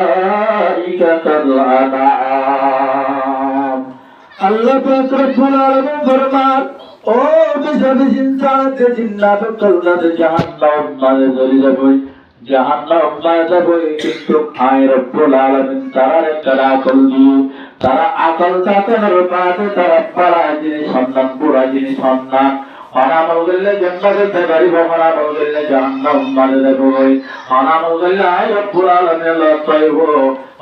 উলাইকা কাল আনআম। আল্লাহ পাক রব্বুল আলামিন ফরমান, ও বিশাল ইনসানকে জিন্নাত কল্লাত জাহান্নাম মাঝে চলে যাবে, জাহান্নাম মাঝে যাবে। কিন্তু আয় রব্বুল আলামিন তারা তারা আকল দিয়ে, তারা আকল তাদের পাতে তারা পারা জিনিস সন্ধান, পুরা জিনিস সন্ধান। হনামল গেলে জান্নাতে যাবি, হনামল গেলে জাহান্নাম মাঝে যাবে। হনামল গেলে আয় রব্বুল আলামিন লতাইব,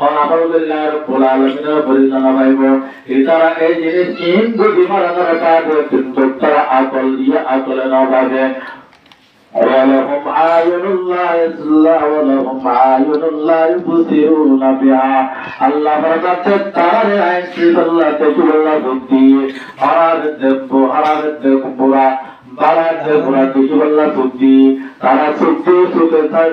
হনামল গেলে আয় রব্বুল আলামিনের পরিচালনা পাইব। তারা এই জিনিস ইন বুঝি মারানোর পাবে, কিন্তু তারা আকল দিয়ে আকলে না পাবে। ولهم أعين لا يبصرون ولهم أعين لا يبصرون بها। আল্লাহ ফরমাতে তার আইন আল্লাহ দেখুল্লাহ বুদ্ধি হারার দেখুরা বারার দেখুরা দেখুল্লাহ বুদ্ধি। তারা চুক্তি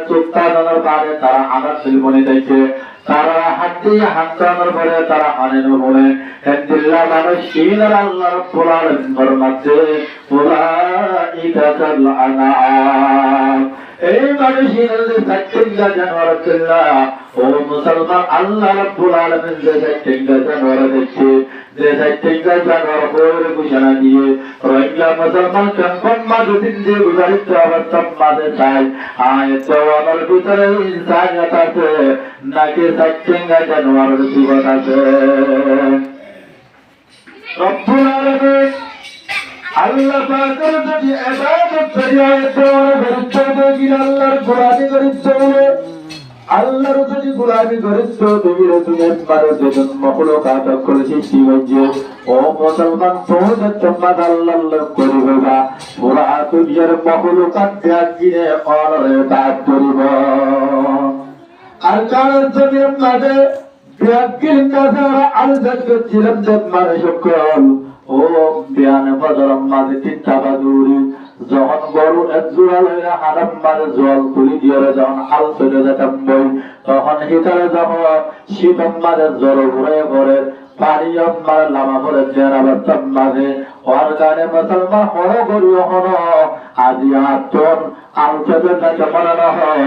চুক্তা জানার পরে তারা আনার শিল্পনে দেখে, তারা হাতে হাত জানার পরে তারা হানের পরে একদিল্লা মানুষ কিনার আল্লাহ রাব্বুল আলামিন ফরমাতে উলাইকা কাল আনআম। এই মানুষের যে সাতটা জানোয়ার ছিল, ও মুসলমান, আল্লাহ রাব্বুল আলামিন যে সাতটা জানোয়ার দেখছে, যে সাতটা জানোয়ার হয়ে ঘোষণা দিয়ে রহিলা মুসলমান কনফার্ম মাঝদিন যে গুজারিত অবস্থা মাঝে চাই আয়ত আমার ভিতরে ইনসানিয়ত আছে নাকি সাতটা জানোয়ারের জীবন আছে। রব্বুল আলামিন আল্লাহ পাকের যদি ইবাদত করি আয়াতের গুরুত্ব দেই, আল্লাহর গোলামি করিতে হবে। আল্লাহর যদি গোলামি করিতে দেই, দুনিয়ার পারে যখন মখলুকাত করেছে সৃষ্টি, ও মুসলমান তোমরা তোমরা আল্লাহর করিবা, পুরা দুনিয়ার মখলুকাত দেখিনে অনরে দাঁত করিব। আর কারণ দুনিয়ার মাঝে ব্যাগিল কাজারা আলজাত করছিলাম যে মানুষ সকল, ও বিয়ানে বাজার মাঝে তিনটা বাজুরি যখন গরু একজোড়া লইয়া হারাম মাঝে জল তুলি দিয়ে যখন হাল চলে যেতাম বই, তখন হিতারে যখন শীতম মাঝে জল ঘুরে ঘরে পানি মারে লামা করে জেরা বাস্তব মাঝে ওর গানে মুসলমান হর গরু হন আজি আতন আল চলে যাকে মনে হয়,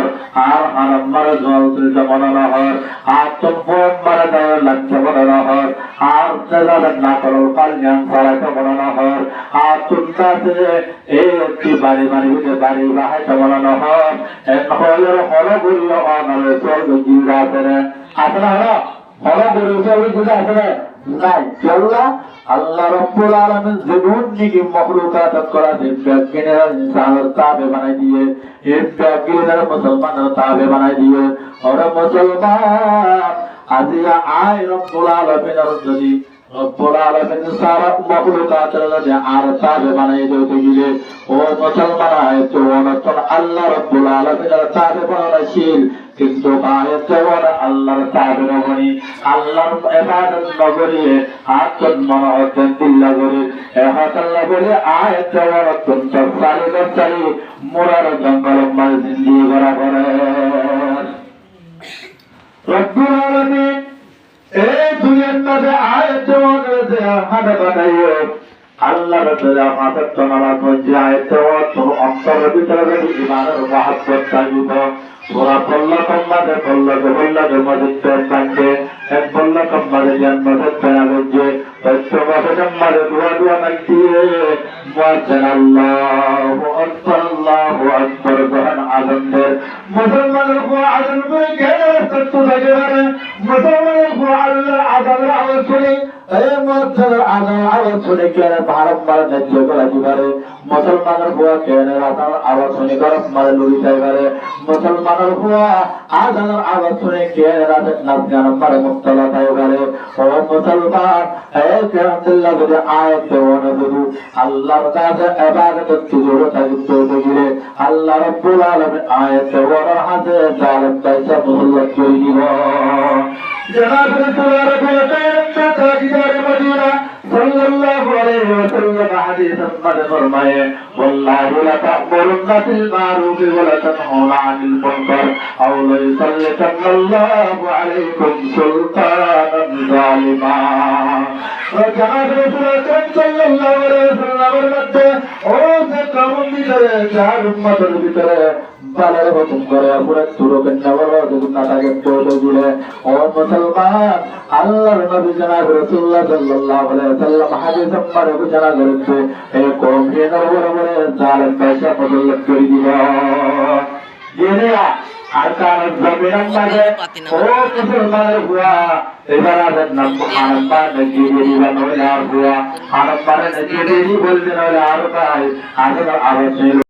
আর হারাম মারে জল তুলিতে মনে হয়, আতন ফোন মারে দেওয়া লাগছে মনে হয়, আর চেজাদের না করো পালিয়ান ছাড়াইতে মনে হয়, আর চুনটাতে এই একটি বাড়ি বাড়ি হইতে বাড়ি বাহাইতে মনে হয়। হলের হর গরু অনালে চল গিয়ে আছে রে, আছে না হলো হলো গরু চল গিয়ে আছে রে নাই চল্লা। আল্লাহ রাব্বুল আলামিন জীবন নিকে মখলুকাত করা যে বিজ্ঞানীরা ইনসানের তাবে বানাই দিয়ে, এই বিজ্ঞানীরা মুসলমানের তাবে বানাই দিয়ে। ওরা মুসলমান আজিয়া আয় রব্বুল আলামিনের যদি রব্বুল আলামিন সারা মখলুকাতের যদি আর তাবে বানাই দিতে গেলে, ও মুসলমান আয় তো আল্লাহ রাব্বুল আলামিনের তাবে বানাইছিল, কিন্তু আল্লাহর তাবে নগরী আল্লাহর ইবাদত নগরী আত্ম মনে হতেন দিল্লা করে এহাত আল্লাহ বলে আয় দেওয়ার অত্যন্ত সারি মোরার জঙ্গল মাল জিন্দিগি করা করে। রব্বুল আলামিন এই দুনিয়ার মাঝে আয় দেওয়া করে হাতে বানাইও আল্লাহ রাব্বুল আলামিন তোমার মধ্যে আয় দেওয়া তো অন্তরের ভিতরে যদি ইমানের মহব্বত থাকিবে, ওরা বললা কম্মাদে বললা মধ্যে থাকবে, এক বললা কম্মাদে জন্মতে পেরাবে, তোমাকে জন্মারে দোয়া নাইতিয়ে মুয়াজ্জিন আল্লাহু আকবার গহন আজমদের মুসলমানের কো আজম করে গেলে সত্য থাকে পারে, মুসলমানের কো আল্লাহ আযাবের আওয়াজ শুনে এই মুয়াজ্জিনের আওয়াজ শুনে কেন বারবার নাচতে গলাতে পারে, মুসলমানের কো কেন আওয়াজ শুনে গরম মারে লুইতে পারে, মুসলমানের কো আযাবের আওয়াজ শুনে কেন রাতে নাচ গান মারে মুক্তলা পায় পারে। ও মুসলমান আলহামদুলিল্লাহ যদি আয়াত দেওয়ানো যদি আল্লাহর কাছে ইবাদত করতে থাকতে গেলে আল্লাহ রাব্বুল আলামিন আয়াত দেওয়ার হাতে জালেম পয়সা মুহল্লাত করে দিব। জনাব রাসূলুল্লাহ তাআলা মদিনা সাল্লাল্লাহু আলাইহি ওয়াসাল্লাম হাদিস মধ্যে ফরমায়ে ওয়াল্লাহি লা তা'মুরুনা বিল মারুফি ওয়া লা তানহাউনা আনিল মুনকার আও লা ইসাল্লিতাল্লাহু আলাইকুম সুলতানান জালিমা। জনাব রাসূলুল্লাহ সাল্লাল্লাহু আলাইহি ওয়াসাল্লামের মধ্যে ও যে কওম ভিতরে যার উম্মতের ভিতরে বালার হুকুম করে পুরো তুরকের নবর না থাকে পড়ে জুড়ে ও মুসলমান আল্লাহর নবী জনাব রাসূলুল্লাহ সাল্লাল্লাহু আলাইহি ওয়াসাল্লাম হাদিস নম্বরে ঘোষণা করেছে এই কওম কে নবর বলে জালেম পয়সা মুসল্লাত করে দিবা জেনেরা আর কার জমিনের মাঝে ও মুসলমানের হুয়া এবার আদের নাম হারাম্বা নাকি দিবা নইলা হুয়া হারাম্বা নাকি দিবি বলতে নইলা আর তাই আগে আবার